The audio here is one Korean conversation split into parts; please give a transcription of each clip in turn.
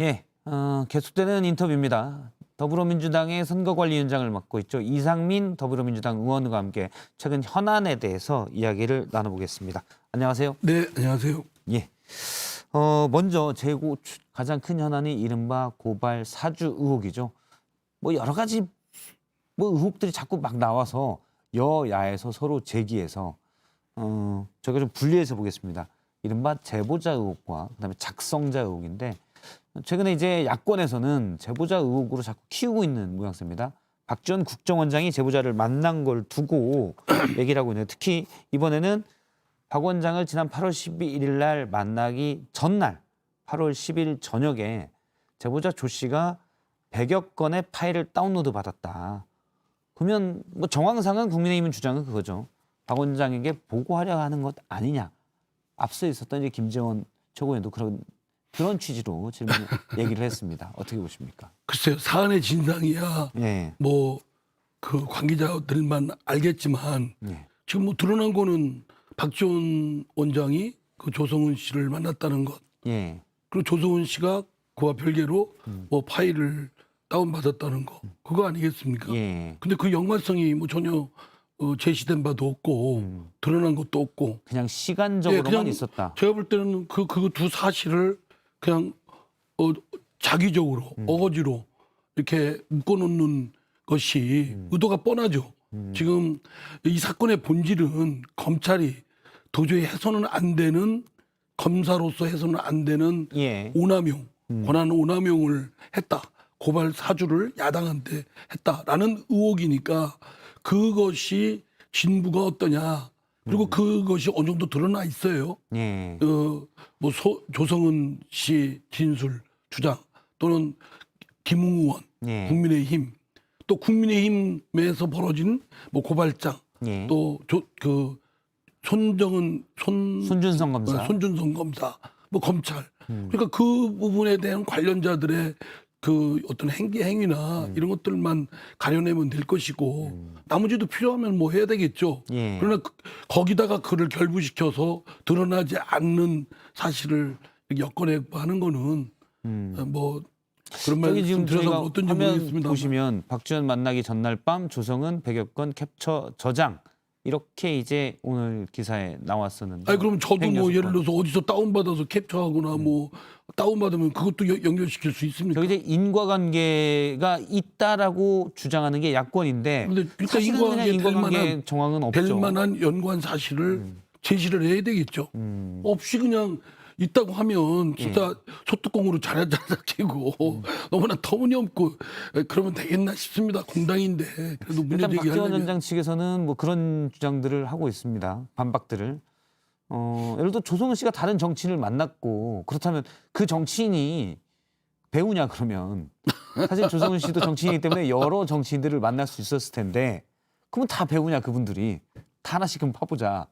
예, 계속되는 인터뷰입니다. 더불어민주당의 선거관리위원장을 맡고 있죠. 이상민 더불어민주당 의원과 함께 최근 현안에 대해서 이야기를 나눠보겠습니다. 안녕하세요. 네, 안녕하세요. 예. 먼저 가장 큰 현안이 이른바 고발 사주 의혹이죠. 뭐 여러 가지 의혹들이 자꾸 막 나와서 여야에서 서로 제기해서 저희가 좀 분리해서 보겠습니다. 이른바 제보자 의혹과 그다음에 작성자 의혹인데 최근에 이제 야권에서는 제보자 의혹으로 자꾸 키우고 있는 모양새입니다. 박지원 국정원장이 제보자를 만난 걸 두고 얘기를 하고 있는데 특히 이번에는 박 원장을 지난 8월 12일 날 만나기 전날 8월 10일 저녁에 제보자 조 씨가 100여 건의 파일을 다운로드 받았다. 그러면 뭐 정황상은 국민의힘 주장은 그거죠. 박 원장에게 보고하려 하는 것 아니냐. 앞서 있었던 이제 김재원 최고위원도 그런 취지로 얘기를 했습니다. 어떻게 보십니까? 글쎄요, 사안의 진상이야. 예. 뭐 그 관계자들만 알겠지만 예. 지금 뭐 드러난 거는 박지원 원장이 그 조성은 씨를 만났다는 것. 예. 그리고 조성은 씨가 그와 별개로 뭐 파일을 다운 받았다는 거. 그거 아니겠습니까? 예. 근데 그 연관성이 뭐 전혀 제시된 바도 없고 드러난 것도 없고. 그냥 시간적으로만 그냥 있었다. 제가 볼 때는 그 두 사실을 그냥 자기적으로 어거지로 이렇게 묶어놓는 것이 의도가 뻔하죠. 지금 이 사건의 본질은 검찰이 도저히 해서는 안 되는, 검사로서 해서는 안 되는 예. 오남용, 권한 오남용을 했다. 고발 사주를 야당한테 했다라는 의혹이니까 그것이 진부가 어떠냐. 그리고 그것이 어느 정도 드러나 있어요. 예. 뭐 조성은 씨 진술 주장 또는 김웅 의원, 예. 국민의힘 또 국민의힘에서 벌어진 뭐 고발장 예. 또 손준성 검사. 손준성 검사 뭐 검찰 그러니까 그 부분에 대한 관련자들의 그 어떤 행위나 이런 것들만 가려내면 될 것이고 나머지도 필요하면 뭐 해야 되겠죠. 예. 그러나 거기다가 그를 결부시켜서 드러나지 않는 사실을 엮어내고 하는 거는 뭐 그런 저기 말씀 지금 드려서 저희가 어떤지 화면 모르겠습니다. 보시면 박지원 만나기 전날 밤 조성은 100여 건 캡처 저장 이렇게 이제 오늘 기사에 나왔었는데. 아니 그럼 저도 뭐 106 예를 건. 들어서 어디서 다운받아서 캡처하거나 뭐 다운받으면 그것도 연결시킬 수 있습니까? 저기 이제 인과관계가 있다라고 주장하는 게 야권인데 근데 일단 사실은 그냥 인과관계 만한, 정황은 없죠. 될 만한 연관 사실을 제시를 해야 되겠죠. 없이 그냥 있다고 하면 진짜 소뚜껑으로 자라자라 끼고 너무나 터무니없고 그러면 되겠나 싶습니다. 공당인데 그래도 문제 일단 박지원 제기하려면 원장 측에서는 뭐 그런 주장들을 하고 있습니다. 반박들을. 예를 들어 조성은 씨가 다른 정치인을 만났고 그렇다면 그 정치인이 배우냐 그러면 사실 조성은 씨도 정치인이기 때문에 여러 정치인들을 만날 수 있었을 텐데 그러면 다 배우냐 그분들이 다 하나씩 그럼 파보자.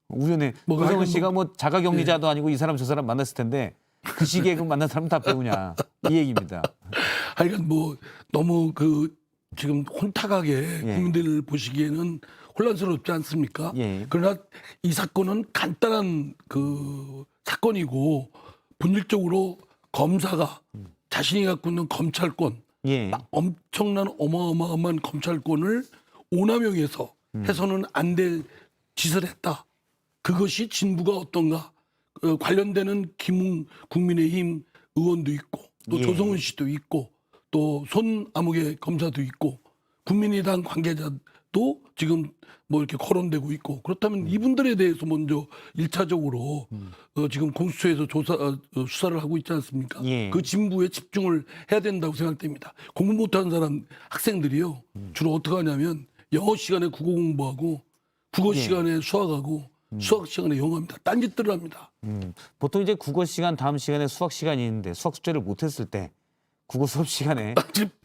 우연에 뭐 조성은 하여간 씨가 뭐 자가격리자도 아니고 이 사람 저 사람 만났을 텐데 그 시기에 그 만난 사람 다 배우냐 이 얘기입니다. 하여간 뭐 너무 그 지금 혼탁하게 국민들 보시기에는 혼란스럽지 않습니까? 예. 그러나 이 사건은 간단한 그 사건이고 본질적으로 검사가 자신이 갖고 있는 검찰권, 예. 엄청난 어마어마한 검찰권을 오남용해서 해서는 안 될 짓을 했다. 그것이 진부가 어떤가? 관련되는 국민의힘 의원도 있고 또 예. 조성은 씨도 있고 또 손아무개 검사도 있고 국민의당 관계자도 지금 뭐 이렇게 거론되고 있고 그렇다면 이분들에 대해서 먼저 1차적으로 지금 공수처에서 수사를 하고 있지 않습니까? 예. 그 진부에 집중을 해야 된다고 생각됩니다. 공부 못하는 사람 학생들이요 주로 어떻게 하냐면 영어 시간에 국어 공부하고 국어 시간에 수학하고 수학 시간에 영어합니다. 딴짓들을 합니다. 보통 이제 국어 시간 다음 시간에 수학 시간이 있는데 수학 숙제를 못했을 때 국어 수업 시간에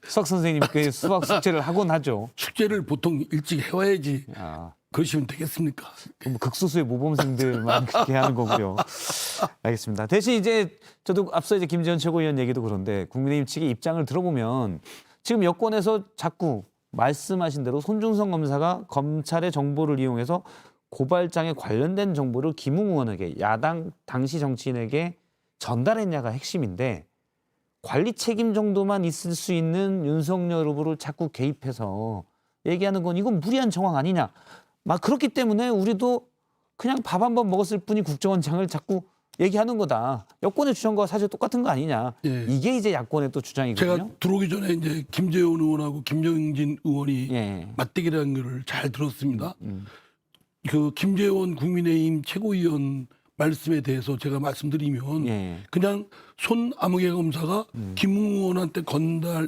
수학 선생님께 수학 숙제를 하곤 하죠. 숙제를 보통 일찍 해와야지 아, 그러시면 되겠습니까? 뭐 극소수의 모범생들만 그렇게 하는 거고요. 알겠습니다. 대신 이제 저도 앞서 이제 김재원 최고위원 얘기도 그런데 국민의힘 측의 입장을 들어보면 지금 여권에서 자꾸 말씀하신 대로 손준성 검사가 검찰의 정보를 이용해서 고발장에 관련된 정보를 김웅 의원에게 야당 당시 정치인에게 전달했냐가 핵심인데 관리 책임 정도만 있을 수 있는 윤석열 후보를 자꾸 개입해서 얘기하는 건 이건 무리한 정황 아니냐. 막 그렇기 때문에 우리도 그냥 밥 한 번 먹었을 뿐이 국정원장을 자꾸 얘기하는 거다. 여권의 주장과 사실 똑같은 거 아니냐. 예. 이게 이제 야권의 또 주장이거든요. 제가 들어오기 전에 이제 김재원 의원하고 김정진 의원이 예. 맞대기라는 걸 잘 들었습니다. 그 김재원 국민의힘 최고위원 말씀에 대해서 제가 말씀드리면 예. 그냥 손아무개 검사가 김웅 의원한테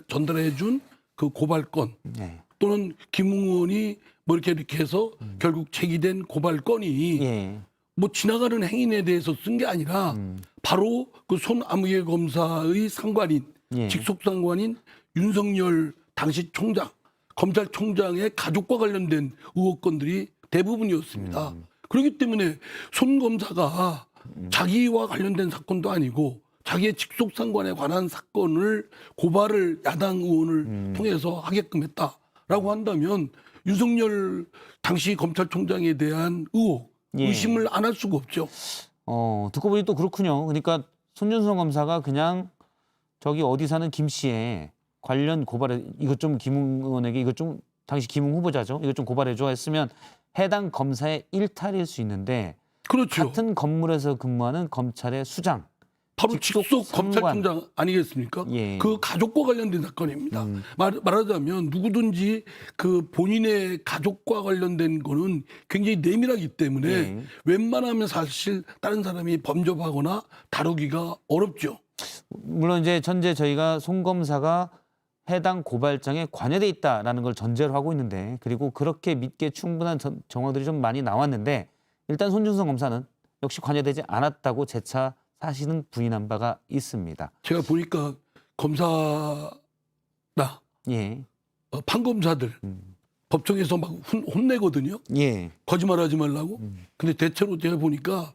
전달해준 그 고발건 예. 또는 김웅 의원이 뭐 이렇게 해서 결국 제기된 고발건이 예. 뭐 지나가는 행인에 대해서 쓴 게 아니라 바로 그 손아무개 검사의 상관인 예. 직속 상관인 윤석열 당시 총장 검찰총장의 가족과 관련된 의혹건들이 대부분이었습니다. 그렇기 때문에 손 검사가 자기와 관련된 사건도 아니고 자기의 직속 상관에 관한 사건을 고발을 야당 의원을 통해서 하게끔 했다라고 한다면 윤석열 당시 검찰총장에 대한 의혹, 예. 의심을 안 할 수가 없죠. 듣고 보니 또 그렇군요. 그러니까 손준성 검사가 그냥 저기 어디 사는 김 씨의 관련 고발에 이것 좀 김웅 의원에게 이것 좀 당시 김웅 후보자죠. 이것 좀 고발해줘 했으면 해당 검사의 일탈일 수 있는데 그렇죠. 같은 건물에서 근무하는 검찰의 수장. 바로 직속 직속 상관. 검찰총장 아니겠습니까? 예. 그 가족과 관련된 사건입니다. 말하자면 누구든지 그 본인의 가족과 관련된 거는 굉장히 내밀하기 때문에 예. 웬만하면 사실 다른 사람이 범접하거나 다루기가 어렵죠. 물론 이제 현재 저희가 송 검사가 해당 고발장에 관여돼 있다라는 걸 전제로 하고 있는데 그리고 그렇게 믿기에 충분한 정황들이 좀 많이 나왔는데 일단 손준성 검사는 역시 관여되지 않았다고 재차 사실은 부인한 바가 있습니다. 제가 보니까 검사나 예. 판검사들 법정에서 막 혼내거든요. 예. 거짓말하지 말라고. 근데 대체로 제가 보니까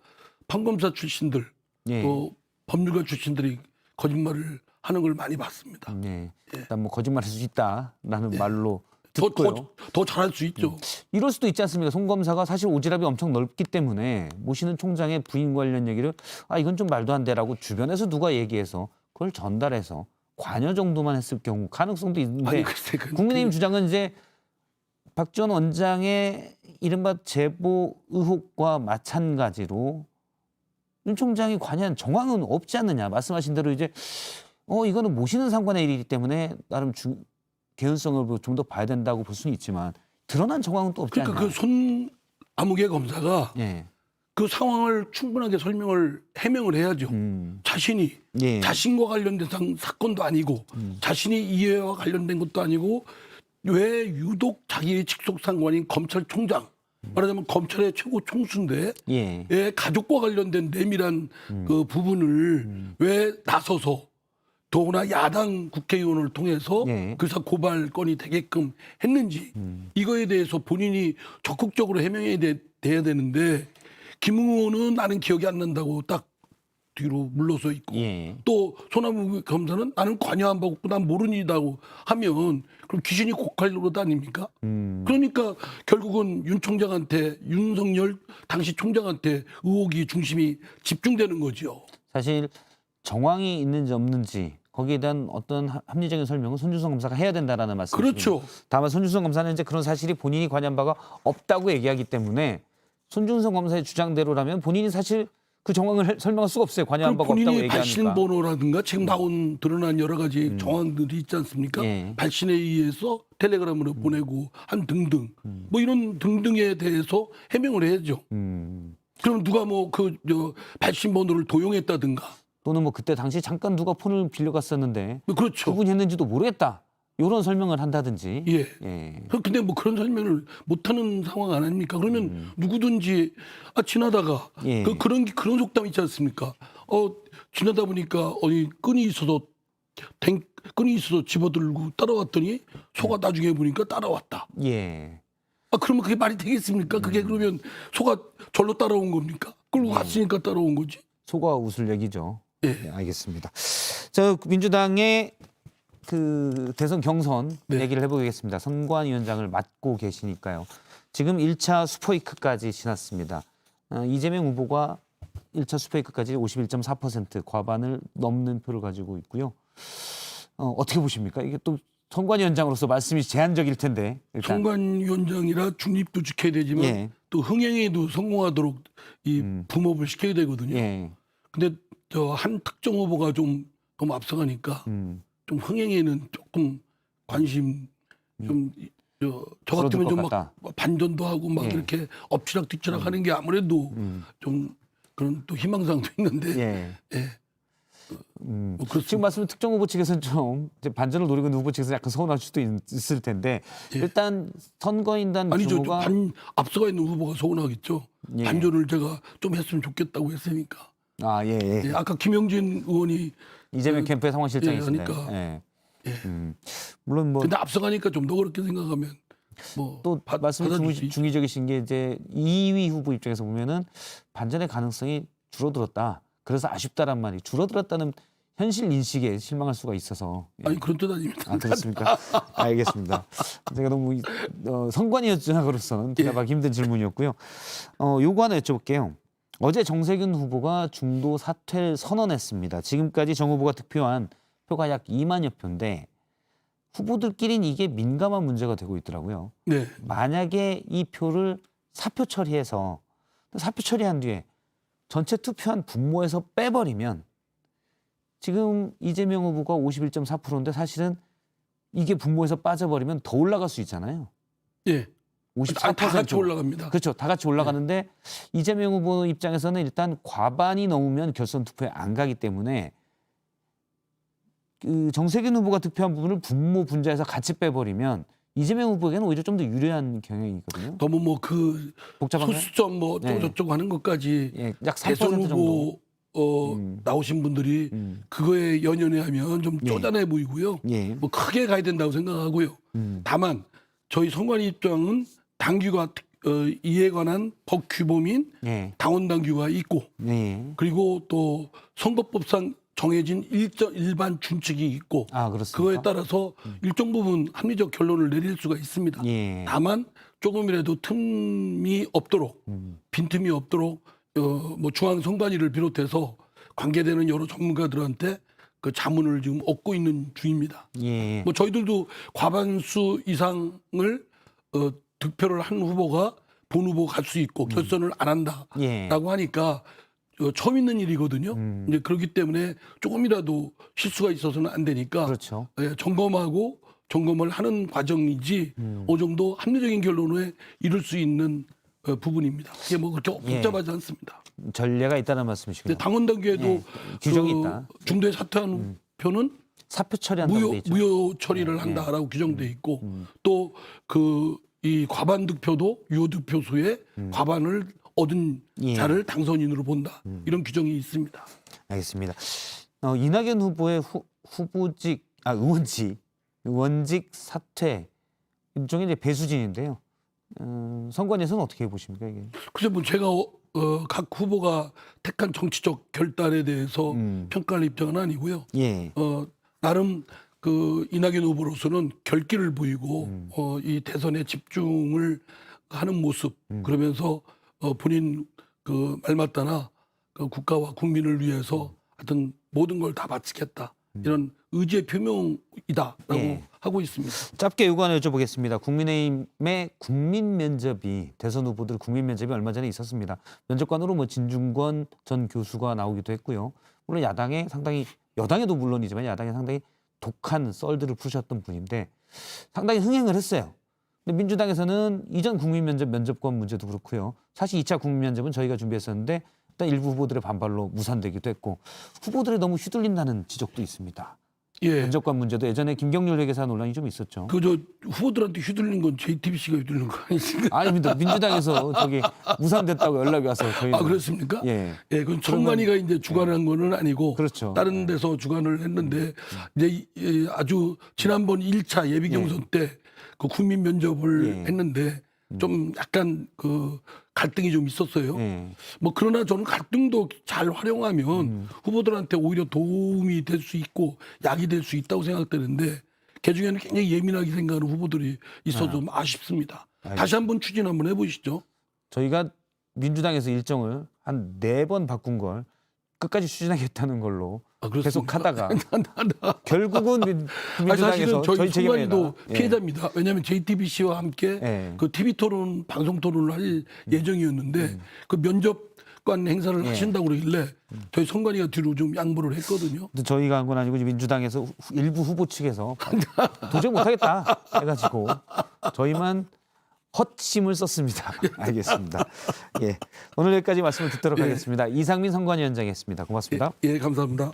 판검사 출신들 예. 또 법률가 출신들이 거짓말을 하는 걸 많이 봤습니다. 예. 일단 뭐 거짓말할 수 있다라는 말로 듣고요. 더 잘할 수 있죠. 이럴 수도 있지 않습니까? 송 검사가 사실 오지랖이 엄청 넓기 때문에 모시는 총장의 부인 관련 얘기를 이건 좀 말도 안 돼라고 주변에서 누가 얘기해서 그걸 전달해서 관여 정도만 했을 경우 가능성도 있는데 아니, 글쎄, 국민의힘 주장은 이제 박지원 원장의 이른바 제보 의혹과 마찬가지로 윤 총장이 관여한 정황은 없지 않느냐. 말씀하신 대로 이제 이거는 모시는 상관의 일이기 때문에 나름 개연성을 좀 더 봐야 된다고 볼 수는 있지만 드러난 정황은 또 없지 그러니까 않냐. 그 손아무개 검사가 예. 그 상황을 충분하게 해명을 해야죠. 자신이 예. 자신과 관련된 사건도 아니고 자신이 이해와 관련된 것도 아니고 왜 유독 자기의 직속 상관인 검찰총장 말하자면 검찰의 최고 총수인데 예. 의 가족과 관련된 내밀한 그 부분을 왜 나서서 더구나 야당 국회의원을 통해서 예. 그래서 고발건이 되게끔 했는지 이거에 대해서 본인이 적극적으로 해명해야 돼야 되는데 김웅 의원은 나는 기억이 안 난다고 딱 뒤로 물러서 있고 예. 또 손아무 검사는 나는 관여 안 받고 난 모르는 일이라고 하면 그럼 귀신이 고칼로릇 아닙니까? 그러니까 결국은 윤 총장한테 윤석열 당시 총장한테 의혹이 중심이 집중되는 거죠. 사실 정황이 있는지 없는지 거기에 대한 어떤 합리적인 설명은 손준성 검사가 해야 된다라는 말씀이시죠. 그렇죠. 다만 손준성 검사는 이제 그런 사실이 본인이 관여한 바가 없다고 얘기하기 때문에 손준성 검사의 주장대로라면 본인이 사실 그 정황을 설명할 수가 없어요. 관여한 그럼 바가 없다고 본인이 얘기하니까. 발신 번호라든가 지금 드러난 여러 가지 정황들이 있지 않습니까? 예. 발신에 의해서 텔레그램으로 보내고 한 등등 뭐 이런 등등에 대해서 해명을 해야죠. 그럼 누가 뭐 발신 번호를 도용했다든가 또는 뭐 그때 당시 잠깐 누가 폰을 빌려갔었는데 그렇죠. 그분이 했는지도 모르겠다. 이런 설명을 한다든지. 예. 예. 근데 뭐 그런 설명을 못하는 상황 아닙니까? 그러면 누구든지 지나다가 예. 그런 속담 있지 않습니까? 지나다 보니까 어디 끈이 있어서 집어들고 따라왔더니 소가 나중에 보니까 따라왔다. 예. 그러면 그게 말이 되겠습니까? 그게 그러면 소가 절로 따라온 겁니까? 끌고 갔으니까 따라온 거지. 소가 웃을 얘기죠. 예. 네, 알겠습니다. 저 민주당의 그 대선 경선 네. 얘기를 해보겠습니다. 선관위원장을 맡고 계시니까요. 지금 1차 수포이크까지 지났습니다. 이재명 후보가 1차 수포이크까지 51.4% 과반을 넘는 표를 가지고 있고요. 어떻게 보십니까? 이게 또 선관위원장으로서 말씀이 제한적일 텐데 일단 선관위원장이라 중립도 지켜야 되지만 예. 또 흥행에도 성공하도록 이 붐업을 시켜야 되거든요. 예. 근데 저 한 특정 후보가 좀 너무 앞서가니까 좀 흥행에는 조금 관심 저 같으면 줄어들 것 좀 같다. 막 반전도 하고 막 예. 이렇게 엎치락뒤치락 하는 게 아무래도 좀 그런 또 희망사항도 있는데 예. 예. 뭐 그렇습니다. 지금 말씀 특정 후보 측에서는 좀 이제 반전을 노리고 있는 후보 측에서 약간 서운할 수도 있을 텐데 일단 선거인단 아니죠. 규모가 앞서가 있는 후보가 서운하겠죠. 예. 반전을 제가 좀 했으면 좋겠다고 했으니까. 예. 예, 아까 김영진 의원이 이재명 캠프의 상황실장이신데. 하니까. 예. 예. 물론 뭐 근데 앞서가니까 좀 더 그렇게 생각하면 뭐 또 말씀이 받아줄 수 있죠. 중의적이신 게 이제 2위 후보 입장에서 보면은 반전의 가능성이 줄어들었다. 그래서 아쉽다란 말이 줄어들었다는 현실 인식에 실망할 수가 있어서. 예. 아니 그런 뜻 아닙니다. 그렇습니까? 알겠습니다. 제가 너무 선관위원장으로서는 대답하기 힘든 질문이었고요. 요거 하나 여쭤볼게요. 어제 정세균 후보가 중도 사퇴를 선언했습니다. 지금까지 정 후보가 득표한 표가 약 2만여 표인데 후보들끼리는 이게 민감한 문제가 되고 있더라고요. 네. 만약에 이 표를 사표 처리해서 사표 처리한 뒤에 전체 투표한 분모에서 빼버리면 지금 이재명 후보가 51.4%인데 사실은 이게 분모에서 빠져버리면 더 올라갈 수 있잖아요. 예. 54%. 다 같이 올라갑니다. 그렇죠. 다 같이 올라가는데 이재명 후보 입장에서는 일단 과반이 넘으면 결선 투표에 안 가기 때문에 그 정세균 후보가 득표한 부분을 분모 분자에서 같이 빼버리면 이재명 후보에게는 오히려 좀 더 유리한 경향이거든요. 너무 뭐 그 복잡한가요? 소수점 뭐 네. 저쪽 하는 것까지 예, 약 3% 대선 정도. 후보 나오신 분들이 그거에 연연해하면 좀 쪼잔해 보이고요. 예. 뭐 크게 가야 된다고 생각하고요. 다만 저희 선관위 입장은 당규가 이에 관한 법 규범인 예. 당원 당규가 있고 예. 그리고 또 선거법상 정해진 일반 준칙이 있고 그렇습니까? 그거에 따라서 일정 부분 합리적 결론을 내릴 수가 있습니다. 예. 다만 조금이라도 틈이 없도록 빈틈이 없도록 뭐 중앙 선관위를 비롯해서 관계되는 여러 전문가들한테 그 자문을 지금 얻고 있는 중입니다. 예. 뭐 저희들도 과반수 이상을 득표를 한 후보가 본 후보 갈 수 있고 결선을 안 한다라고 예. 하니까 처음 있는 일이거든요. 이제 그렇기 때문에 조금이라도 실수가 있어서는 안 되니까 그렇죠. 예, 점검을 하는 과정이지 어느 정도 합리적인 결론에 이를 수 있는 부분입니다. 이게 뭐 그렇게 복잡하지 않습니다. 전례가 있다는 말씀이시군요. 근데 당원 단계에도 예, 규정이 있다. 중도에 사퇴한 표는 사표 처리한다고 돼 있죠. 무효 처리를 한다라고 규정돼 있고 또 이 과반 득표도 유효 득표 수의 과반을 얻은 예. 자를 당선인으로 본다 이런 규정이 있습니다. 알겠습니다. 이낙연 후보의 의원직 사퇴 일종의 이제 배수진인데요. 선관위에서는 어떻게 보십니까 이게? 그래서 뭐 제가 각 후보가 택한 정치적 결단에 대해서 평가할 입장은 아니고요. 예. 나름 그 이낙연 후보로서는 결기를 보이고 이 대선에 집중을 하는 모습 그러면서 본인 그 말맞다나 그 국가와 국민을 위해서 하여튼 모든 걸 다 바치겠다 이런 의지의 표명이다라고 예. 하고 있습니다. 짧게 요거 하나 여쭤보겠습니다. 국민의힘의 국민 면접이 대선 후보들 국민 면접이 얼마 전에 있었습니다. 면접관으로 뭐 진중권 전 교수가 나오기도 했고요. 물론 여당에도 물론이지만 야당에 상당히 독한 썰들을 푸셨던 분인데 상당히 흥행을 했어요. 근데 민주당에서는 이전 국민 면접관 문제도 그렇고요. 사실 2차 국민 면접은 저희가 준비했었는데 일단 일부 후보들의 반발로 무산되기도 했고 후보들이 너무 휘둘린다는 지적도 있습니다. 예. 면접관 문제도 예전에 김경률 회계사 논란이 좀 있었죠. 그 후보들한테 휘둘린 건 JTBC가 휘둘린 거 아니신가요? 아닙니다. 민주당에서 저기 무산됐다고 연락이 와서 저희 그렇습니까? 예. 예, 그 선관위가 이제 주관한 거는 아니고 그렇죠. 다른 데서 주관을 했는데 이제 아주 지난번 1차 예비 경선 때 그 국민 면접을 예. 했는데 좀 약간 그 갈등이 좀 있었어요. 예. 뭐 그러나 저는 갈등도 잘 활용하면 후보들한테 오히려 도움이 될 수 있고 약이 될 수 있다고 생각되는데 그 중에는 굉장히 예민하게 생각하는 후보들이 있어서 좀 아쉽습니다. 다시 한번 추진 한번 해보시죠. 저희가 민주당에서 일정을 한 4번 바꾼 걸 끝까지 추진하겠다는 걸로 그렇습니까? 계속 하다가 결국은 사실은 민주당에서 저희 책임에다. 순간이도 피해자입니다. 왜냐하면 JTBC와 함께 예. 그 TV 토론, 방송 토론을 할 예정이었는데 그 면접관 행사를 하신다고 그러길래 저희 선관위가 뒤로 좀 양보를 했거든요. 또 저희가 한 건 아니고 이제 민주당에서 일부 후보 측에서 도저히 못하겠다 해가지고 저희만 헛심을 썼습니다. 알겠습니다. 예, 오늘 여기까지 말씀을 듣도록 하겠습니다. 이상민 선관위원장이었습니다. 고맙습니다. 예, 감사합니다.